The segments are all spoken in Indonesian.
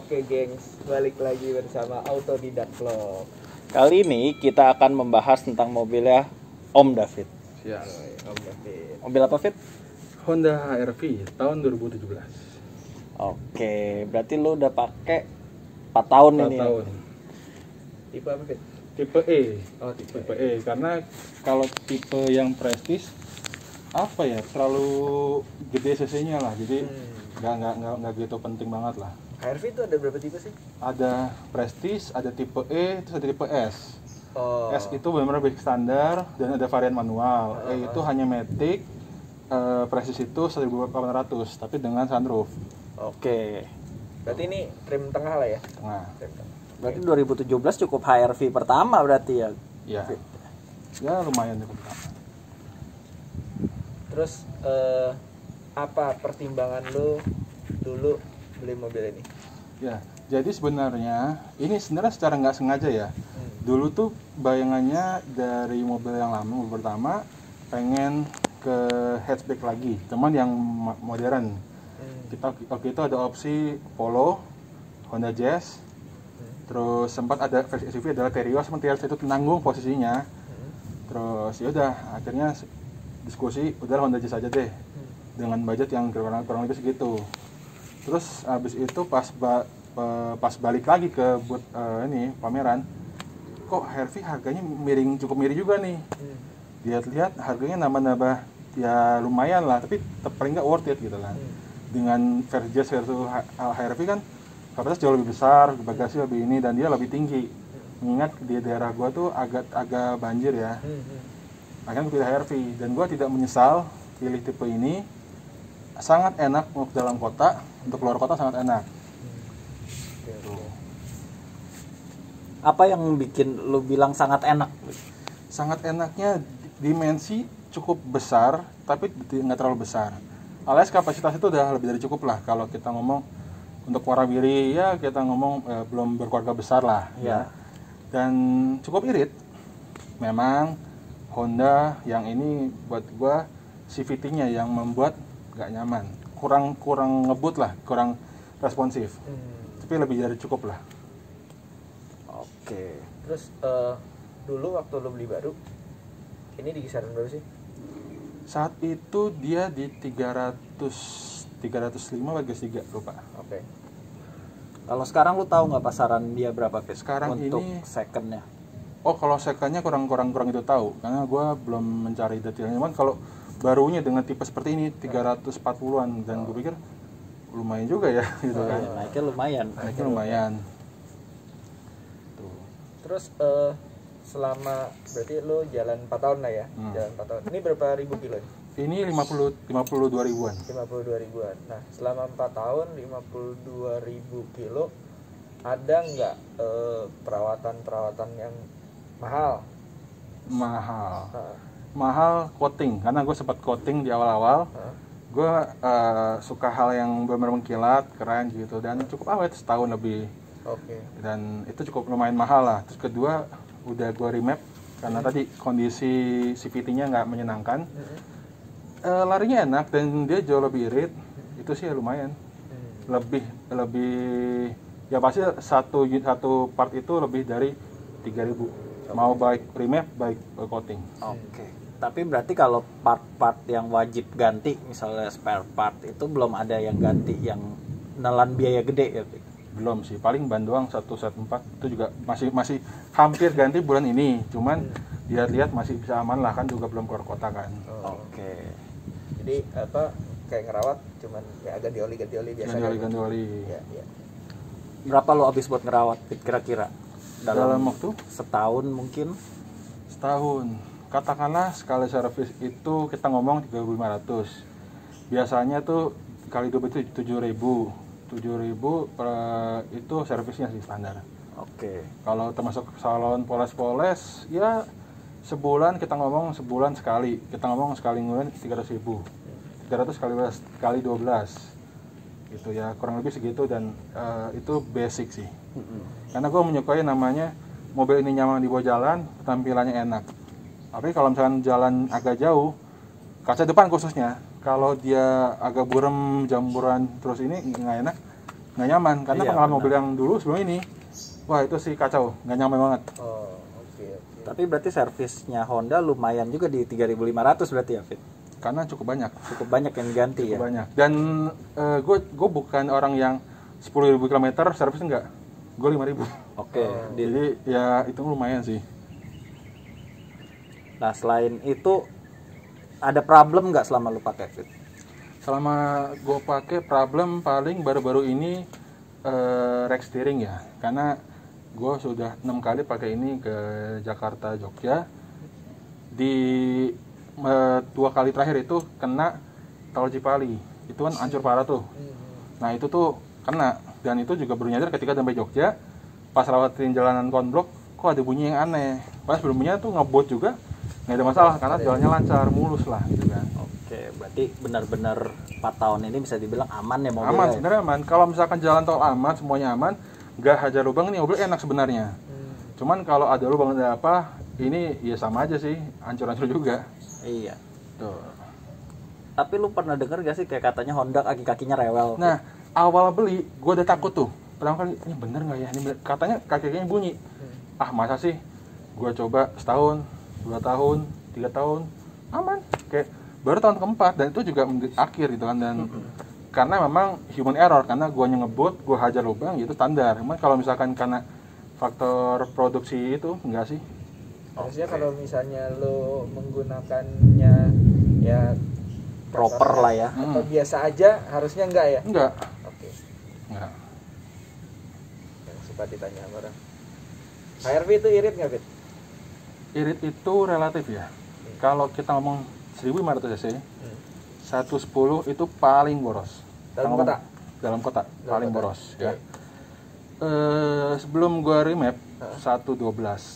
Oke gengs, balik lagi bersama Autodidak Vlog. Kali ini kita akan membahas tentang mobilnya Om David. Siap. Om David. Mobil apa, Fit? Honda HR-V tahun 2017. Oke, berarti lu udah pakai 4 tahun 4 ini. tahun. Tipe apa Fit? Tipe E. Oh tipe Tipe E karena kalau tipe yang prestis apa ya, terlalu gede cc-nya lah. Jadi nggak gitu penting banget lah. HR-V itu ada berapa tipe sih? Ada prestis, ada tipe E, terus ada tipe S. Oh. S itu benar-benar basic standar dan ada varian manual. E itu hanya matic. Prestis itu 1800 tapi dengan sunroof. Oke. Berarti ini trim tengah lah ya? Nah, Trim tengah. Berarti 2017 cukup HR-V pertama berarti ya. ya, ya lumayan cukup. Terus apa pertimbangan lu dulu beli mobil ini? Ya, jadi sebenarnya ini secara nggak sengaja ya. Dulu tuh bayangannya dari mobil yang lama, mobil pertama, pengen ke hatchback lagi, cuman yang modern. Kita waktu itu ada opsi Polo, Honda Jazz, terus sempat ada versi SUV adalah Terios, sementara itu penanggung posisinya. Terus ya udah, akhirnya diskusi udah Honda Jazz aja deh, dengan budget yang kurang lebih segitu. Terus habis itu pas balik lagi ke buat ini pameran, kok HR-V harganya cukup miring juga nih. Lihat-lihat harganya nambah ya lumayan lah, tapi paling nggak worth it gitu lah. Dengan versi Jazz versus HR-V kan kapasitas jauh lebih besar, bagasi lebih ini, dan dia lebih tinggi. Mengingat di daerah gua tuh agak banjir ya. Akhirnya gue pilih HR-V dan gua tidak menyesal pilih tipe ini. Sangat enak untuk dalam kota, untuk keluar kota sangat enak. Apa yang bikin lu bilang sangat enak? Sangat enaknya dimensi cukup besar, tapi nggak terlalu besar. Alias kapasitas itu udah lebih dari cukup lah. Kalau kita ngomong untuk Warawiri ya kita ngomong belum berkeluarga besar lah. Ya. Dan cukup irit. Memang Honda yang ini buat gua CVT-nya yang membuat nggak nyaman, kurang ngebut lah, kurang responsif. Tapi lebih dari cukup lah. Oke. Terus dulu waktu lu beli baru, ini di kisaran berapa sih? Saat itu dia di 305 bagi 3 lupa. Oke. Kalau sekarang lu tahu nggak pasaran dia berapa, Fit? Sekarang untuk ini secondnya? Oh, kalau secondnya kurang itu tahu, karena gue belum mencari detailnya. Cuman kalau barunya dengan tipe seperti ini 340-an, dan gue pikir lumayan juga ya gitu kan. Naiknya lumayan. Naiknya lumayan. Tuh. Terus selama berarti lu jalan 4 tahun lah ya? Jalan 4 tahun. Ini berapa ribu kilo nih? Ini 52 ribuan. 52 ribuan. Nah, selama 4 tahun 52 ribu kilo, ada nggak perawatan yang mahal? Mahal coating, karena gue sempat coating di awal-awal. Gue suka hal yang benar-benar mengkilat, keren gitu, dan cukup awet setahun lebih. Oke. Dan itu cukup lumayan mahal lah. Terus kedua, udah gue remap karena tadi kondisi CVT-nya nggak menyenangkan. Larinya enak dan dia jauh lebih irit. Itu sih ya lumayan. Lebih ya pasti satu part itu lebih dari 3.000. Mau baik remap baik coating. Oke. Tapi berarti kalau part-part yang wajib ganti, misalnya spare part, itu belum ada yang ganti yang nelan biaya gede ya, Fit? Belum sih, paling ban doang 1 set 4 itu juga masih hampir ganti bulan ini. Cuman lihat masih bisa aman lah, kan juga belum keluar kota kan. Oke. Jadi apa kayak ngerawat cuman ya agak ganti oli biasa. Ganti oli. Ya. Berapa lo habis buat ngerawat, Fit, kira-kira? Dalam waktu setahun mungkin? setahun. Katakanlah sekali servis itu kita ngomong 3.500. Biasanya tuh kali 2 itu 7.000 itu servisnya sih standar. Oke. Kalau termasuk salon poles ya sebulan sebulan sekali. Kita ngomong sekali ngulin 300.000. 300 kali 12. Gitu ya, kurang lebih segitu, dan itu basic sih. Karena gue menyukai namanya mobil ini nyaman dibawa jalan, tampilannya enak. Tapi kalau misalkan jalan agak jauh, kaca depan khususnya, kalau dia agak burem, jamburan terus ini nggak enak, nggak nyaman karena Iya, pengalaman benar. mobil yang dulu sebelum ini, wah itu sih kacau, nggak nyaman banget. Oh, oke. Tapi berarti servisnya Honda lumayan juga di 3.500 berarti ya, Fit? Karena cukup banyak, Cukup banyak yang diganti ya. banyak. Dan gue bukan orang yang 10.000 km servis enggak, gue 5.000. Oke. Jadi ya itu lumayan sih. Nah, selain itu ada problem nggak selama lu pakai, Fit? Selama gue pakai problem paling baru-baru ini rack steering ya, karena gue sudah 6 kali pakai ini ke Jakarta Jogja. Di 2 kali terakhir itu kena tol Cipali, itu kan hancur parah tuh. Nah itu tuh kena, dan itu juga baru nyadar ketika sampai Jogja, pas lewatin jalanan konblok, kok ada bunyi yang aneh. Pas sebelumnya tuh ngebut juga nggak ada masalah karena jalannya lancar, mulus lah gitu kan. Oke, berarti benar-benar 4 tahun ini bisa dibilang aman ya mobilnya. Aman, ya? sebenarnya aman. Kalau misalkan jalan tol aman, semuanya aman, nggak hajar lubang, ini mobil enak sebenarnya. Cuman kalau ada lubang ada apa, ini ya sama aja sih, hancur-hancur juga. Iya. Tuh. Tapi lu pernah denger gak sih kayak katanya Honda kaki-kakinya rewel? Nah, awal beli, gue udah takut tuh. Pertama kali, ini bener nggak ya? Ini bener. Katanya kaki-kakinya bunyi. Ah masa sih? Gue coba setahun, 2 tahun, 3 tahun, aman. Kayak baru tahun keempat, dan itu juga akhir gitu kan. Dan karena memang human error, karena gue ngebut, gue hajar lubang, itu standar. Cuman kalau misalkan karena faktor produksi itu, enggak sih. Harusnya kalau misalnya lo menggunakannya ya Proper lah ya. atau biasa aja, harusnya enggak ya? Enggak. Oke. Enggak. Yang suka ditanya sama orang. HRV itu irit nggak, Fit? Irit itu relatif ya. Kalau kita ngomong 1500 cc, 110 itu paling boros. Dalam Kita kota? ngomong dalam kota paling kota. boros Oke. ya. Sebelum gua remap 112,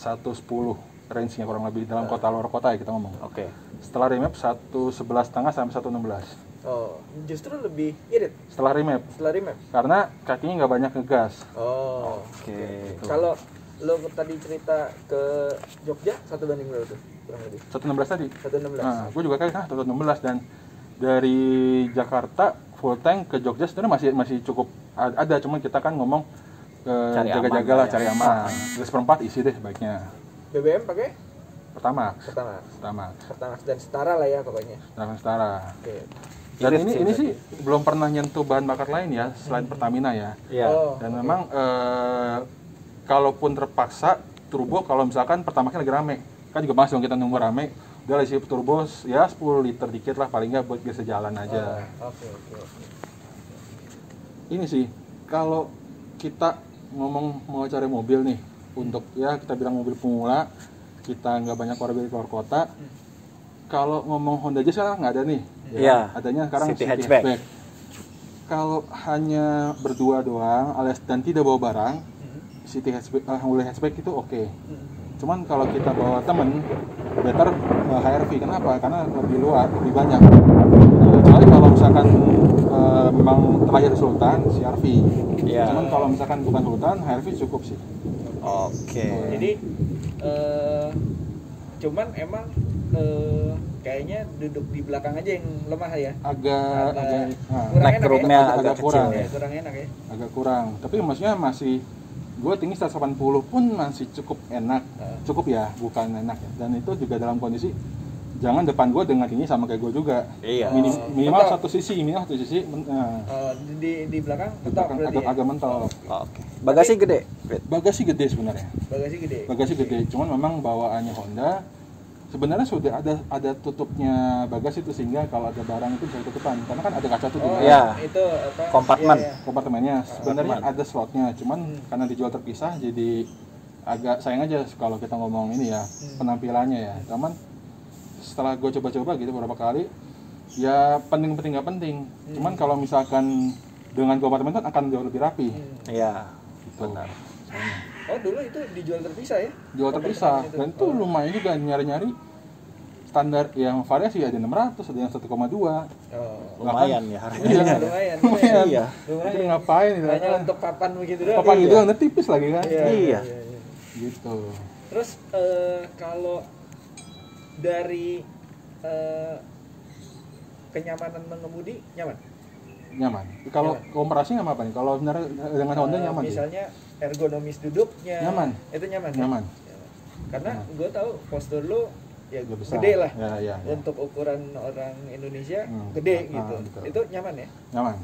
110 range-nya kurang lebih dalam kota luar kota ya kita ngomong. Oke. Setelah remap 111,5 sampai 116. Oh, justru lebih irit Setelah remap setelah remap. karena kakinya nggak banyak ngegas. Oh, Oke. Kalau lo tadi cerita ke Jogja, 1 banding berapa tuh? Kurang lebih 116 tadi. 116. Nah, gue juga kayak 116, dan dari Jakarta full tank ke Jogja sebenarnya masih cukup ada, cuman kita kan ngomong Cari jaga-jaga aman lah, ya. cari aman. 1/4 isi deh sebaiknya. BBM pakai Pertamax, Pertamax dan setara lah ya pokoknya. setara. Oke. Dan Irit sih ini berarti. sih belum pernah nyentuh bahan bakar lain ya selain Pertamina ya. Iya. Oh, Dan memang kalaupun terpaksa turbo, kalau misalkan Pertamaxnya lagi rame, kan juga masih kita nunggu rame, udah isi turbo ya 10 liter dikit lah paling nggak buat biasa jalan aja. Oke. Ini sih kalau kita ngomong mau cari mobil nih untuk ya kita bilang mobil pemula, kita nggak banyak keluar kota. Kalau ngomong Honda Jazz kan nggak ada nih, Iya. adanya sekarang City City hatchback. hatchback. Kalau hanya berdua doang alias dan tidak bawa barang, City hatchback, mobil hatchback itu oke. Cuman kalau kita bawa temen, better HRV. Kenapa? Karena lebih luas, lebih banyak. Kecuali kalau misalkan memang terlahir Sultan, CRV. Iya. Cuman kalau misalkan bukan Sultan, HRV cukup sih. Oke. Jadi cuman emang kayaknya duduk di belakang aja yang lemah ya. Agak kurang Neck enak room-nya ya? agak kurang. kecil Ya, ya. kurang enak ya. Agak kurang. Tapi maksudnya masih, gue tinggi 180 pun masih cukup enak. Cukup ya, bukan enak ya. Dan itu juga dalam kondisi jangan depan gue dengan tinggi sama kayak gue juga. Iya. Minimal Mentok. satu sisi. Di belakang Di mentok belakang berarti ya. agak mentok. Oke. Bagasi gede, Fit? Bagasi gede sebenarnya. Bagasi gede. Cuman memang bawaannya Honda sebenarnya sudah ada tutupnya bagasi itu, sehingga kalau ada barang itu bisa tutupan karena kan ada kaca tuh di Oh belakang. Iya. itu apa? Kompartemen. Iya, iya. Kompartemennya sebenarnya Kompartemen. ada slotnya, cuman karena dijual terpisah jadi agak sayang aja kalau kita ngomong ini ya penampilannya ya. Cuman setelah gue coba-coba gitu beberapa kali, ya penting nggak penting. Cuman kalau misalkan dengan kompartemen itu akan jauh lebih rapi. Iya. Gitu. Benar. Oh dulu itu dijual terpisah ya? Jual terpisah, dan itu lumayan juga nyari-nyari standar yang variasi, ada 600, ada yang 1,2. Oh. Lumayan ya Iya. harganya. Lumayan. Iya. Itu ngapain itu? Hanya untuk papan begitu doang. Papan Iya. gitu kan tipis lagi kan? Iya. Gitu. Terus kalau dari kenyamanan mengemudi nyaman? Nyaman. Kalau komparasi nggak apa nih? Kalau sebenarnya dengan Honda nyaman sih. Misalnya ergonomis duduknya Nyaman. itu nyaman ya? Nyaman. Karena gue tahu postur lu ya Udah besar. gede lah Ya. untuk ukuran orang Indonesia Hmm. gede Ah, gitu betul. itu nyaman ya. Nyaman.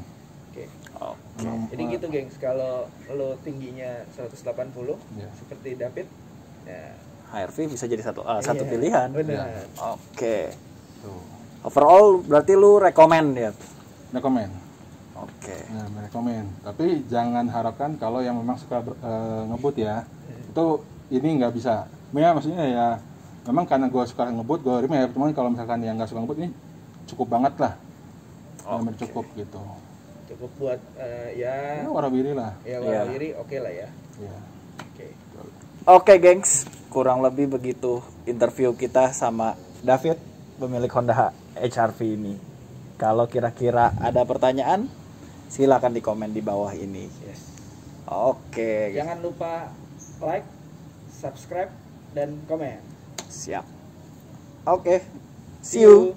Oke. Oke. Jadi gitu gengs, kalau lo tingginya 180 Ya. seperti David ya HRV bisa jadi satu iya, pilihan. benar. Oke. Tuh. Overall berarti lu rekomend ya. Rekomen. Oke. Nah, merekomen. Tapi jangan harapkan kalau yang memang suka ngebut ya. Itu ini nggak bisa. Ya maksudnya ya memang karena gue suka ngebut gue remake. Cuman kalau misalkan yang nggak suka ngebut ini cukup banget lah. Benar cukup gitu. Cukup buat ya Ya warawiri lah. ya Iya. warawiri oke lah ya. Ya. Oke. Oke, gengs. Kurang lebih begitu interview kita sama David, pemilik Honda HR-V ini. Kalau kira-kira ada pertanyaan, silakan di komen di bawah ini. Yes. Oke. Jangan lupa like, subscribe dan komen. Siap. Oke. See you.